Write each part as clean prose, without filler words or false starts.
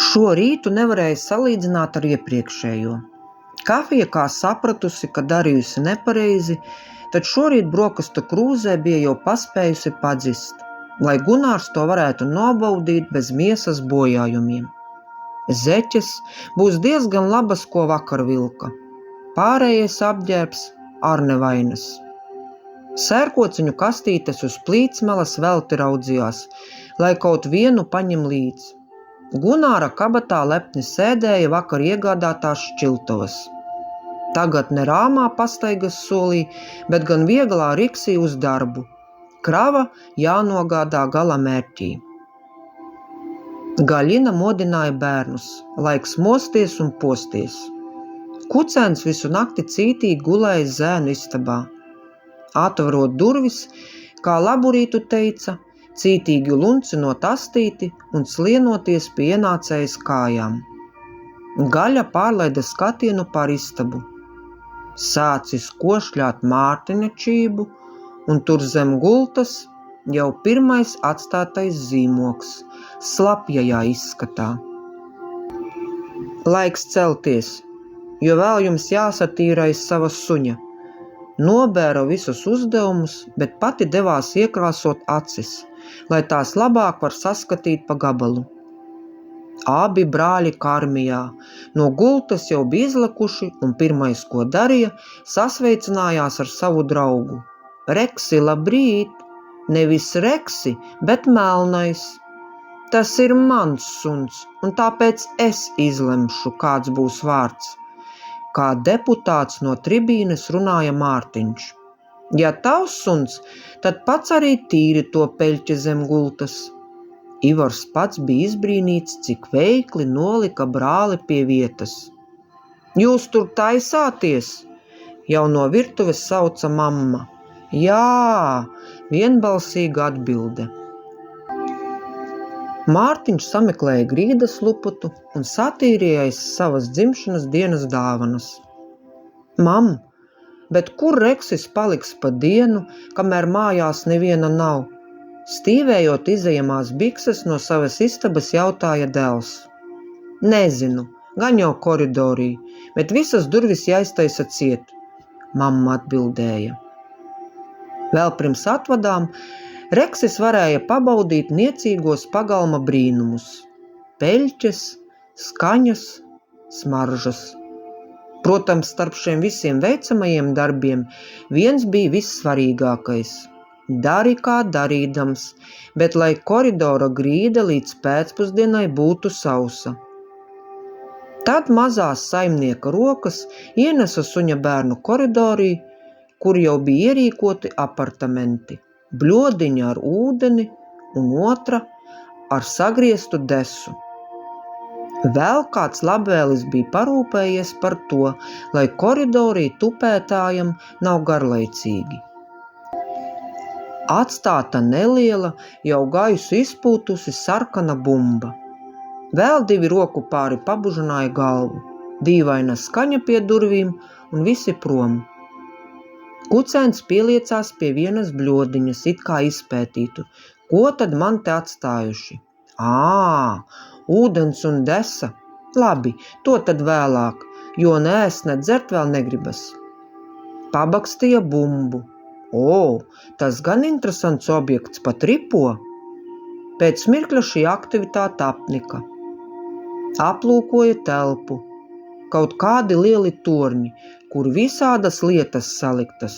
Šo rītu nevarēja salīdzināt ar iepriekšējo. Kafija kā sapratusi, ka darījusi nepareizi, tad šorīt brokastu krūzē bija jau paspējusi padzist, lai Gunārs to varētu nobaudīt bez miesas bojājumiem. Zeķes būs diezgan labas, ko vakar vilka. Pārējais apģērbs ar nevainas. Sērkociņu kastītes uz plītsmeles velti raudzījās, lai kaut vienu paņem līdz. Gunāra kabatā lepni sēdēja vakar iegādātās šķiltavas. Tagad ne rāmā pastaigas solī, bet gan vieglā riksī uz darbu. Krava jānogādā gala mērķī. Gaļina modināja bērnus, laiks mosties un posties. Kucēns visu nakti cītīgi gulēja zēnu istabā. Atverot durvis, kā laburītu teica, cītīgi luncinot astīti un slienoties pie ienācējas kājām. Gaļa pārlaida skatienu pār istabu. Sācis košļāt Mārtiņa čību, un tur zem gultas jau pirmais atstātais zīmoks, slapjajā izskatā. Laiks celties, jo vēl jums jāsatīra aiz sava suņa. Nobēra visus uzdevumus, bet pati devās iekrāsot acis, lai tās labāk var saskatīt pa gabalu. Abi brāļi karmijā, no gultas jau bija izlekuši un pirmais, ko darīja, sasveicinājās ar savu draugu. Reksi, labrīt! Nevis Reksi, bet melnais. Tas ir mans suns, un tāpēc es izlemšu, kāds būs vārds. Kā deputāts no tribīnes runāja Mārtiņš. Ja tavs suns, tad pats arī tīri to peļķi zem gultas. Ivars pats bija izbrīnīts, cik veikli nolika brāli pie vietas. Jūs tur taisāties? Jau no virtuves sauca mamma. Jā, vienbalsīga atbilde. Mārtiņš sameklēja grīdas luputu un satīrīja aiz savas dzimšanas dienas dāvanas. Mam, bet kur Reksis paliks pa dienu, kamēr mājās neviena nav? Stīvējot izejamās bikses no savas istabas jautāja dēls. Nezinu, gan jau koridorī, bet visas durvis jāiztaisa ciet, mamma atbildēja. Vēl pirms atvadām Reksis varēja pabaudīt niecīgos pagalma brīnumus – peļķes, skaņas, smaržas. Protams, starp šiem visiem veicamajiem darbiem viens bija vissvarīgākais – dari kā darīdams, bet lai koridora grīda līdz pēcpusdienai būtu sausa. Tad mazās saimnieka rokas ienesa suņa bērnu koridorī, kur jau bija ierīkoti apartamenti. Bļodiņa ar ūdeni un otra ar sagrieztu desu. Vēl kāds labvēlis bija parūpējies par to, lai koridorī tupētājam nav garlaicīgi. Atstāta neliela, jau gaisu izpūtusi sarkana bumba. Vēl divi roku pāri pabužināja galvu, dīvaina skaņa pie durvīm un visi prom. Kucēns pieliecās pie vienas bļodiņas, it kā izpētītu. Ko tad man te atstājuši? Ūdens un desa. Labi, to tad vēlāk, jo ne ēst, ne dzert vēl negribas. Pabakstīja bumbu. Tas gan interesants objekts, pat ripo. Pēc mirkļa šī aktivitāte apnika. Aplūkoja telpu. Kaut kādi lieli torņi, kur visādas lietas saliktas.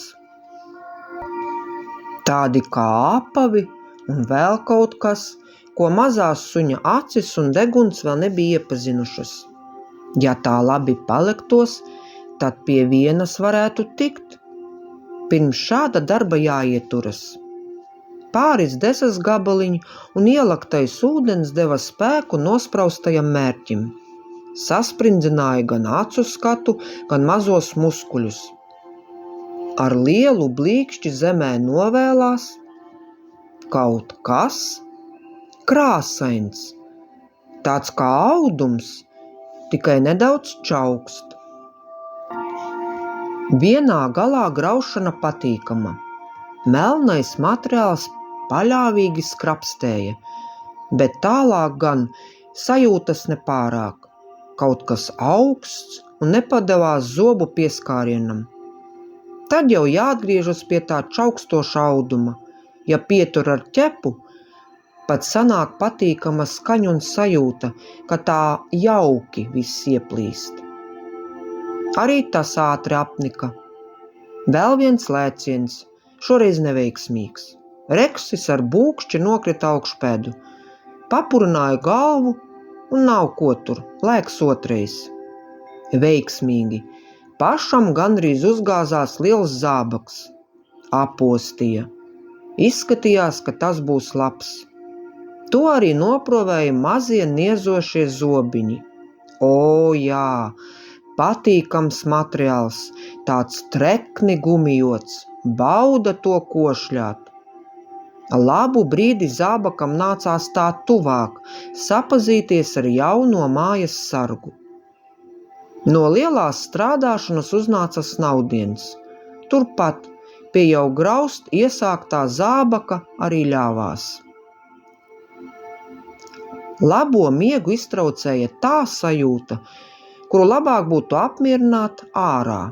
Tādi kā apavi un vēl kaut kas, ko mazās suņa acis un deguns vēl nebija iepazinušas. Ja tā labi paliktos, tad pie vienas varētu tikt. Pirms šāda darba jāieturas. Pāris desas gabaliņu un ielaktais ūdens deva spēku nospraustajam mērķim. Sasprindzināja gan acu skatu, gan mazos muskuļus. Ar lielu blīkšķi zemē novēlās kaut kas krāsains, tāds kā audums, tikai nedaudz čaukst. Vienā galā graušana patīkama. Melnais materiāls paļāvīgi skrapstēja, bet tālāk gan sajūtas nepārāk, kaut kas augsts un nepadevās zobu pieskārienam. Tad jau jāatgriežas pie tā čaukstoša auduma, ja pietur ar ķepu, pat sanāk patīkama skaņa un sajūta, ka tā jauki viss ieplīst. Arī tas ātri apnika. Vēl viens lēciens, šoreiz neveiksmīgs. Reksis ar būkšķi nokrita augšpēdu, papurināja galvu un nav ko tur, lēks otrais. Veiksmīgi. Pašam gandrīz uzgāzās liels zābaks. Apostīja. Izskatījās, ka tas būs labs. To arī noprovēja mazie niezošie zobiņi. O, jā, patīkams materiāls, tāds trekni gumijots, bauda to košļāt. Labu brīdi zābakam nācās tā tuvāk, sapazīties ar jauno mājas sargu. No lielās strādāšanas uznāca snaudiens. Turpat pie jau graust iesāktā zābaka arī ļāvās. Labo miegu iztraucēja tā sajūta, kuru labāk būtu apmierināt ārā,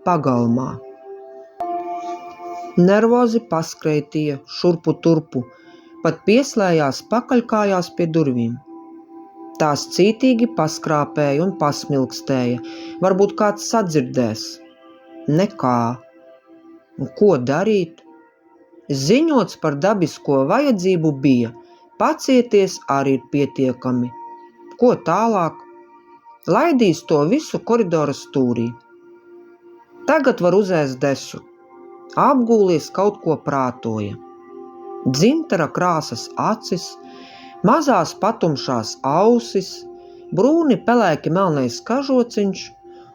pagalmā. Nervozi paskreitīja šurpu turpu, pat pieslējās pakaļkājās pie durvīm. Tās cītīgi paskrāpēja un pasmilkstēja, varbūt kāds sadzirdēs. Nekā. Un ko darīt? Ziņots par dabisko vajadzību bija, pacieties arī ir pietiekami. Ko tālāk? Laidīs to visu koridora stūrī. Tagad var uzēst desu. Apgūlies kaut ko prātoja. Dzintara krāsas acis, mazās patumšās ausis, brūni pelēki melnais kažociņš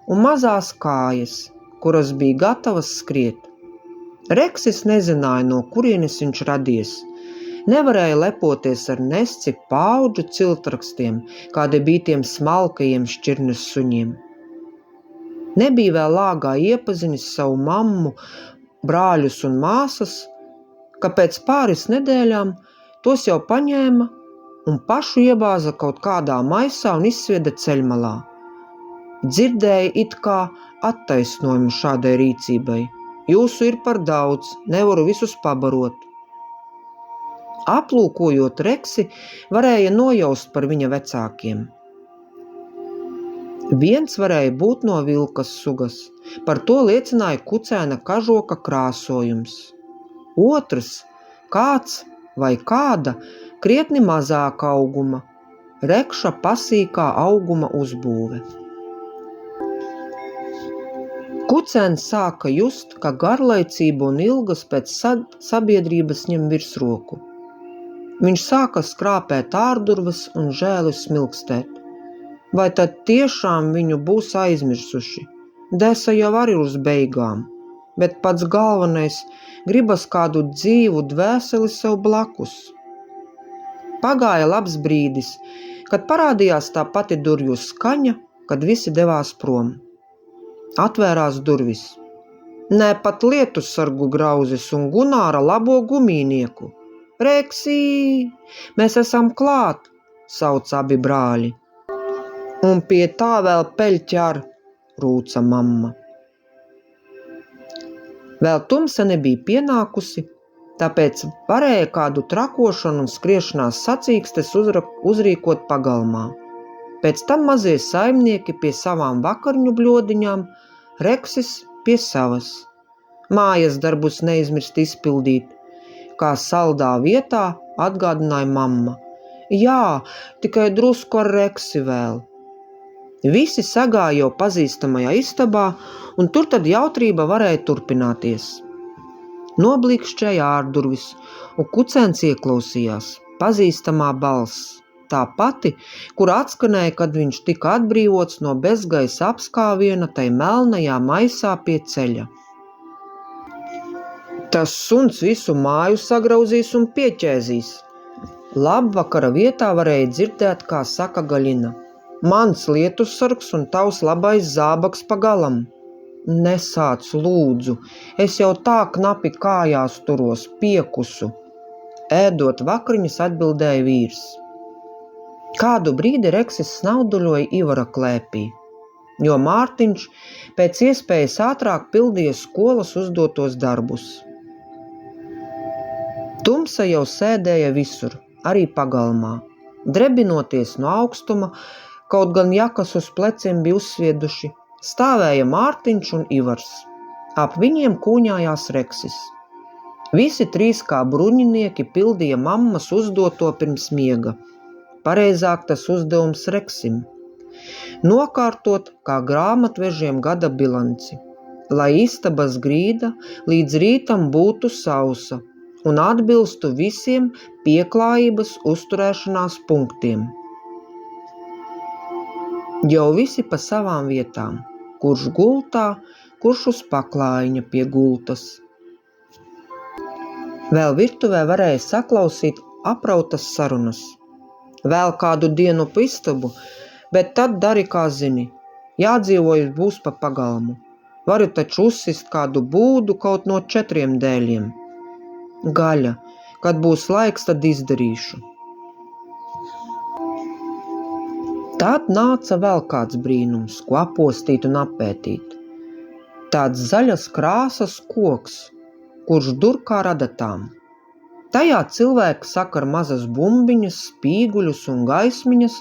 un mazās kājas, kuras bija gatavas skriet. Reksis nezināja, no kurienes viņš radies. Nevarēja lepoties ar nesci paudžu ciltrakstiem, kādi bija tiem smalkajiem šķirnes suņiem. Nebija vēl lāgā iepazinis savu mammu, brāļus un māsas, ka pēc pāris nedēļām tos jau paņēma un pašu iebāza kaut kādā maisā un izsvieda ceļmalā. Dzirdēja it kā attaisnojumu šādai rīcībai. Jūsu ir par daudz, nevaru visus pabarot. Aplūkojot Reksi, varēja nojaust par viņa vecākiem. Viens varēja būt no vilkas sugas, par to liecināja kucēna kažoka krāsojums. Otrs, kāds vai kāda, krietni mazāka auguma, Rekša pasīkā auguma uzbūve. Kucēns sāka just, ka garlaicība un ilgas pēc sabiedrības ņem virsroku. Viņš sāka skrāpēt ārdurvas un žēli smilkstēt. Vai tad tiešām viņu būs aizmirsuši? Desa jau arī uz beigām, bet pats galvenais gribas kādu dzīvu dvēseli sev blakus. Pagāja labs brīdis, kad parādījās tā pati durvju skaņa, kad visi devās prom. Atvērās durvis. Ne pat lietusargu grauzis un Gunāra labo gumīnieku. Reksī, mēs esam klāt, sauc abi brāļi. Un pie tā vēl peļķi ar, rūca mamma. Vēl tumsa nebija pienākusi, tāpēc varēja kādu trakošanu un skriešanās sacīkstes uzrīkot pagalmā. Pēc tam mazie saimnieki pie savām vakarņu bļodiņām, Reksis pie savas. Mājas darbus neizmirst izpildīt, kā saldā vietā atgādināja mamma. Jā, tikai drusku ar Reksi vēl. Visi sagāja jau pazīstamajā istabā, un tur tad jautrība varēja turpināties. Noblīkšķēja ārdurvis, un kucēns ieklausījās. Pazīstamā balss, tā pati, kur atskanēja, kad viņš tika atbrīvots no bezgaisa apskāviena tai melnajā maisā pie ceļa. Tas suns visu māju sagrauzīs un pieķēzīs. Labvakara vietā varēja dzirdēt, kā saka Gaļina. Mans lietussargs un tavs labais zābaks pagalam. Nesāc, lūdzu, es jau tā knapi kājās turos, piekusu. Ēdot vakariņas atbildēja vīrs. Kādu brīdi Reksis snauduļoja Ivara klēpī, jo Mārtiņš pēc iespējas ātrāk pildīja skolas uzdotos darbus. Tumsa jau sēdēja visur, arī pagalmā, drebinoties no augstuma, kaut gan jakas uz pleciem bija uzsvieduši, stāvēja Mārtiņš un Ivars. Ap viņiem kūņājās Reksis. Visi trīs kā bruņinieki pildīja mammas uzdoto pirms miega. Pareizāk tas uzdevums Reksim. Nokārtot kā grāmatvežiem gada bilanci, lai istabas grīda līdz rītam būtu sausa un atbilstu visiem pieklājības uzturēšanās punktiem. Jau visi pa savām vietām, kurš gultā, kurš uz paklājiņa pie gultas. Vēl virtuvē varēja saklausīt aprautas sarunas. Vēl kādu dienu pa istabu, bet tad dari, kā zini. Jādzīvojas būs pa pagalmu. Varu taču uzsist kādu būdu kaut no 4 dēļiem. Gaļa, kad būs laiks, tad izdarīšu. Tad nāca vēl kāds brīnums, ko apostīt un apētīt. Tāds zaļas krāsas koks, kurš dur kā radatām. Tajā cilvēki sakar mazas bumbiņas, spīguļus un gaismiņas,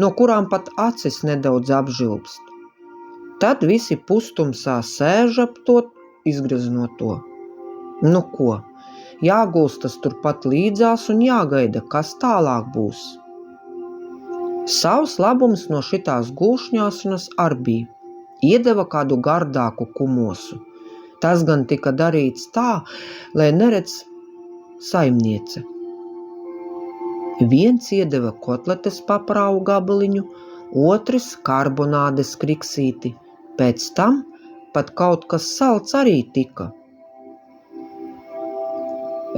no kurām pat acis nedaudz apžilbst. Tad visi pustumsā sēž ap to, izgreznot to. Nu ko, jāgulstas turpat līdzās un jāgaida, kas tālāk būs. Savs labums no šitās gulšņāšanas ar bija. Iedeva kādu gardāku kumosu. Tas gan tika darīts tā, lai neredz saimniece. Viens iedeva kotletes paprāvu gabaliņu, otrs karbonādes kriksīti, pēc tam pat kaut kas salds arī tika.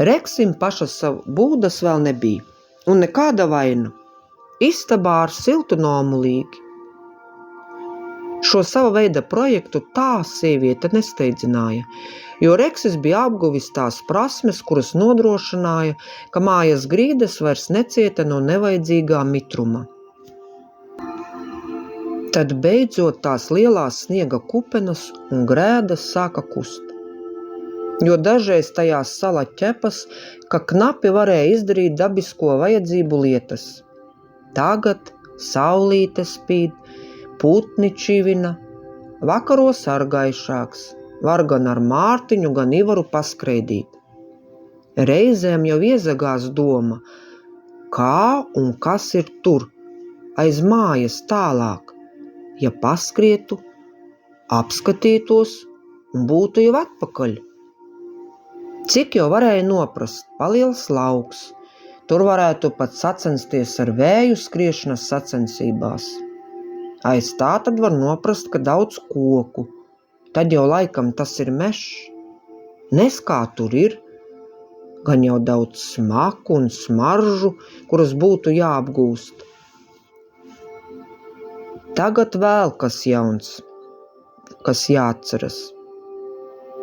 Reksim pašas savu būdas vēl nebija, un nekāda vaina. Istabā ar siltu nomulīgi. Šo sava veida projektu tā sieviete nesteidzināja, jo Reksis bija apguvis tās prasmes, kuras nodrošināja, ka mājas grīdas vairs necieta no nevajadzīgā mitruma. Tad beidzot tās lielās sniega kupenas un grēdas sāka kust, jo dažreiz tajās sala ķepas, ka knapi varēja izdarīt dabisko vajadzību lietas. Tagad saulīte spīd, putni čivina, vakaros ar gaišāks, var gan ar Mārtiņu, gan Ivaru paskreidīt. Reizēm jau iezagās doma, kā un kas ir tur, aiz mājas tālāk, ja paskrietu, apskatītos un būtu jau atpakaļ. Cik jau varēja noprast, paliels lauks, tur varētu pat sacensties ar vēju skriešanas sacensībās. Aiz tā tad var noprast, ka daudz koku, tad jau laikam tas ir mežs. Nes kā tur ir, gan jau daudz smaku un smaržu, kuras būtu jāapgūst. Tagad vēl kas jauns, kas jāatceras.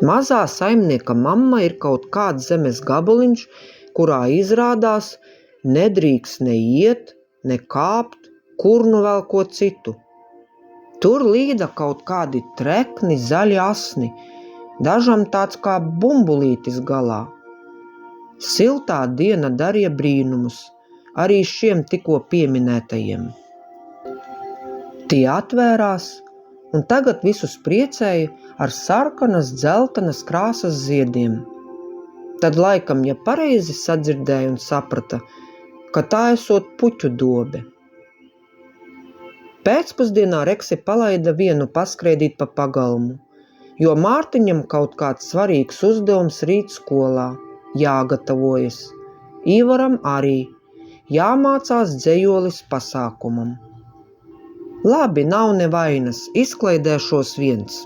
Mazā saimnieka mamma ir kaut kāds zemes gabaliņš, kurā izrādās nedrīkst ne iet, ne kāpt, kur nu vēl ko citu. Tur līda kaut kādi trekni, zaļi asni, dažam tāds kā bumbulītis galā. Siltā diena darīja brīnumus, arī šiem tikko pieminētajiem. Tie atvērās, un tagad visus priecēja ar sarkanas, dzeltenas krāsas ziediem. Tad laikam, ja pareizi sadzirdēja un saprata, ka tā esot puķu dobe. Pēcpusdienā Reksi palaida vienu paskreidīt pa pagalmu, jo Mārtiņam kaut kāds svarīgs uzdevums rīt skolā, jāgatavojas. Ivaram arī, jāmācās dzejolis pasākumam. Labi, nav nevainas, izklaidēšos viens.